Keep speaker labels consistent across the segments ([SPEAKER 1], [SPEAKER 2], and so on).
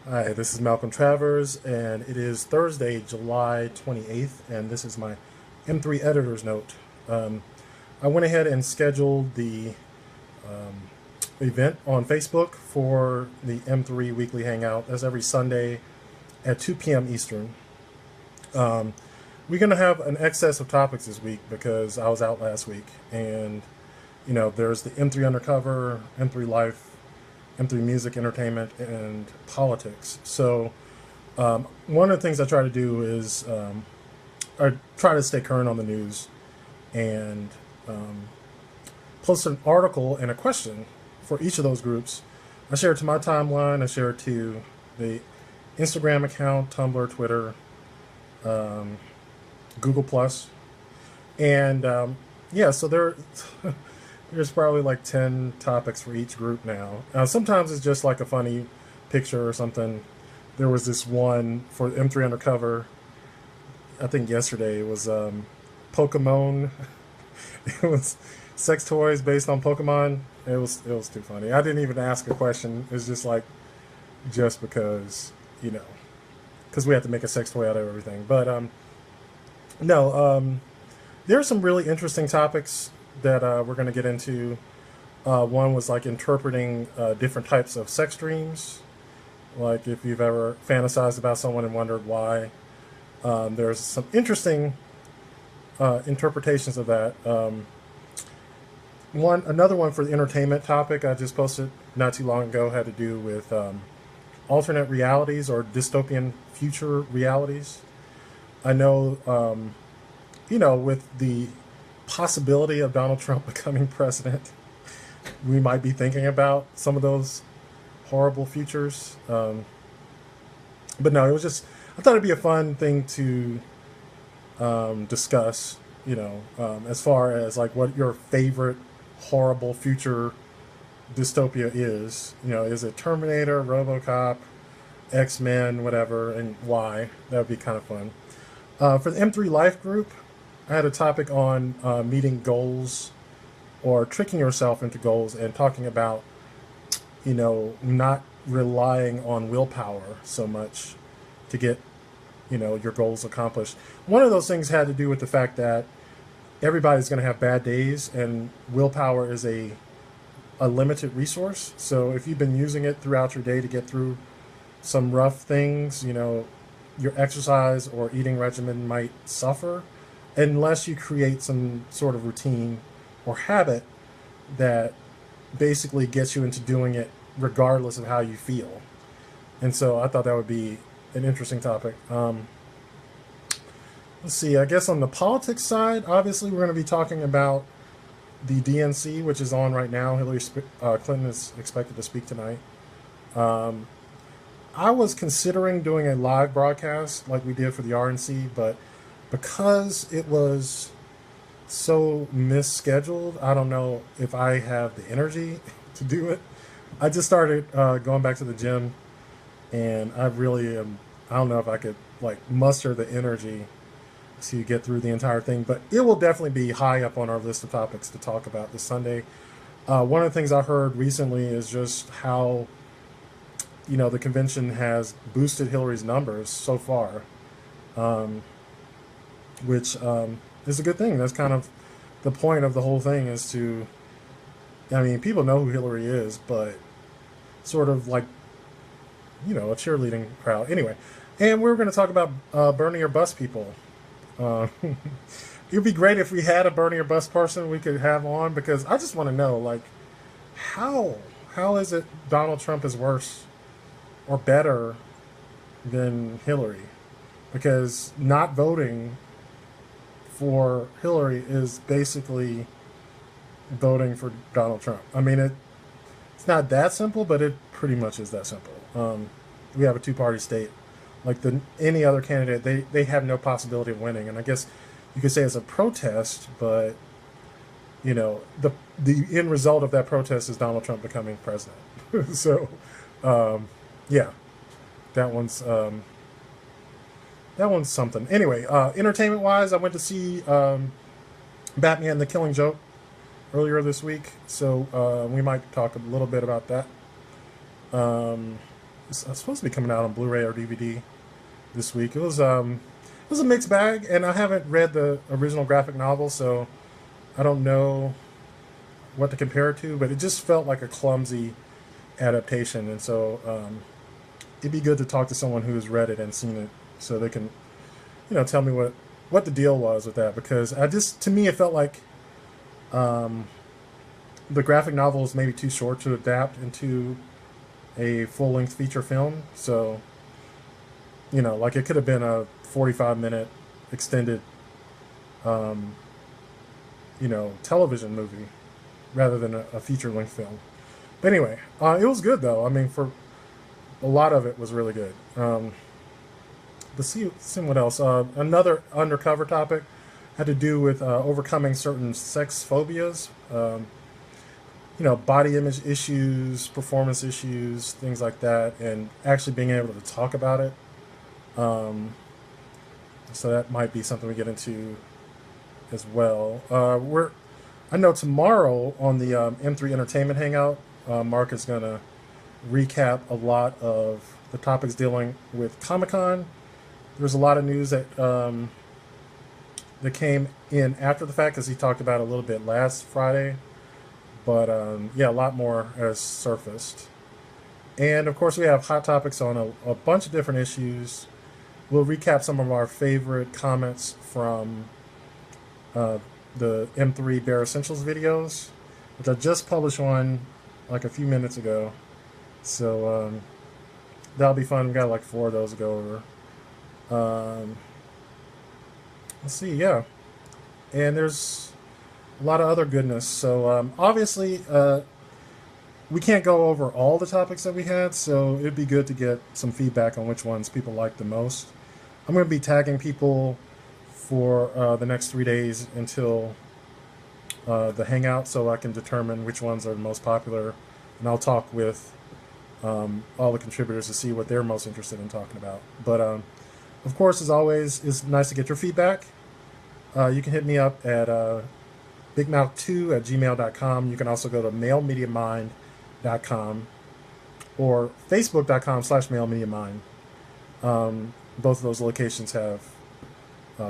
[SPEAKER 1] Hi, this is Malcolm Travers, and it is Thursday, July 28th, and this is my M3 editor's note. Um, I went ahead and scheduled the event on Facebook for the M3 Weekly Hangout. That's every Sunday at 2 p.m. Eastern. We're going to have an excess of topics this week because I was out last week, and there's the M3 Undercover, M3 Life, M3 Music, Entertainment, and Politics. So one of the things I try to do is I try to stay current on the news and post an article and a question for each of those groups. I share it to my timeline. I share it to the Instagram account, Tumblr, Twitter, Google Plus, and yeah. So there's probably like 10 topics for each group now. Sometimes it's just like a funny picture or something. There was this one for M3 Undercover. I think yesterday it was Pokemon. It was sex toys based on Pokemon. It was too funny. I didn't even ask a question. It was just like just because because we had to make a sex toy out of everything. But no, there are some really interesting topics that we're going to get into. One was like interpreting different types of sex dreams. Like if you've ever fantasized about someone and wondered why. There's some interesting interpretations of that. Another one for the entertainment topic I just posted not too long ago had to do with alternate realities or dystopian future realities. I know, with the possibility of Donald Trump becoming president, we might be thinking about some of those horrible futures. But no, it was just, I thought it'd be a fun thing to discuss, as far as like what your favorite horrible future dystopia is. Is it Terminator, RoboCop, X-Men, whatever, and why? That would be kind of fun. For the M3 Life group, I had a topic on meeting goals or tricking yourself into goals and talking about, not relying on willpower so much to get, your goals accomplished. One of those things had to do with the fact that everybody's going to have bad days and willpower is a limited resource. So if you've been using it throughout your day to get through some rough things, your exercise or eating regimen might suffer unless you create some sort of routine or habit that basically gets you into doing it regardless of how you feel. And so I thought that would be an interesting topic. Let's see, I guess on the politics side, obviously we're going to be talking about the DNC, which is on right now. Hillary Clinton is expected to speak tonight. I was considering doing a live broadcast like we did for the RNC, but because it was so misscheduled, I don't know if I have the energy to do it. I just started going back to the gym, and I really am. I don't know if I could like muster the energy to get through the entire thing, but it will definitely be high up on our list of topics to talk about this Sunday. One of the things I heard recently is just how the convention has boosted Hillary's numbers so far, which is a good thing. That's kind of the point of the whole thing, is to, I mean, people know who Hillary is, but sort of like, a cheerleading crowd. Anyway, and we're going to talk about burning your bus people. It'd be great if we had a burning your bus person we could have on, because I just want to know, like, how is it Donald Trump is worse or better than Hillary? Because not voting for Hillary is basically voting for Donald Trump. I mean, it's not that simple, but it pretty much is that simple. We have a two-party state. Like any other candidate, they have no possibility of winning. And I guess you could say it's a protest, but the end result of that protest is Donald Trump becoming president. So, yeah, that one's something. Anyway, entertainment-wise, I went to see Batman: The Killing Joke earlier this week, so we might talk a little bit about that. It's supposed to be coming out on Blu-ray or DVD this week. It was a mixed bag, and I haven't read the original graphic novel, so I don't know what to compare it to. But it just felt like a clumsy adaptation, and so it'd be good to talk to someone who's read it and seen it, so they can, tell me what the deal was with that. Because to me, it felt like the graphic novel is maybe too short to adapt into a full-length feature film. So, like it could have been a 45-minute extended, television movie rather than a feature-length film. But anyway, it was good though. I mean, for a lot of it was really good. Let's see what else. Another undercover topic had to do with overcoming certain sex phobias. Body image issues, performance issues, things like that, and actually being able to talk about it. So that might be something we get into as well. I know tomorrow on the M3 Entertainment Hangout, Mark is going to recap a lot of the topics dealing with Comic-Con. There's a lot of news that came in after the fact, because he talked about it a little bit last Friday. But yeah, a lot more has surfaced. And of course, we have hot topics on a bunch of different issues. We'll recap some of our favorite comments from the M3 Bare Essentials videos, which I just published one like a few minutes ago. So that'll be fun. We got like 4 of those to go over. Let's see, yeah. And there's a lot of other goodness. So obviously, we can't go over all the topics that we had, so it'd be good to get some feedback on which ones people like the most. I'm going to be tagging people for the next 3 days until the hangout, so I can determine which ones are the most popular, and I'll talk with all the contributors to see what they're most interested in talking about. But of course, as always, it's nice to get your feedback. You can hit me up at bigmouth2@gmail.com. You can also go to mailmediamind.com or facebook.com/mailmediamind. Both of those locations have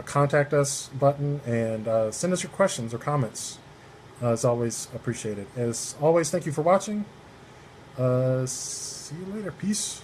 [SPEAKER 1] contact us button, and send us your questions or comments. It's always appreciated. As always, thank you for watching. See you later. Peace.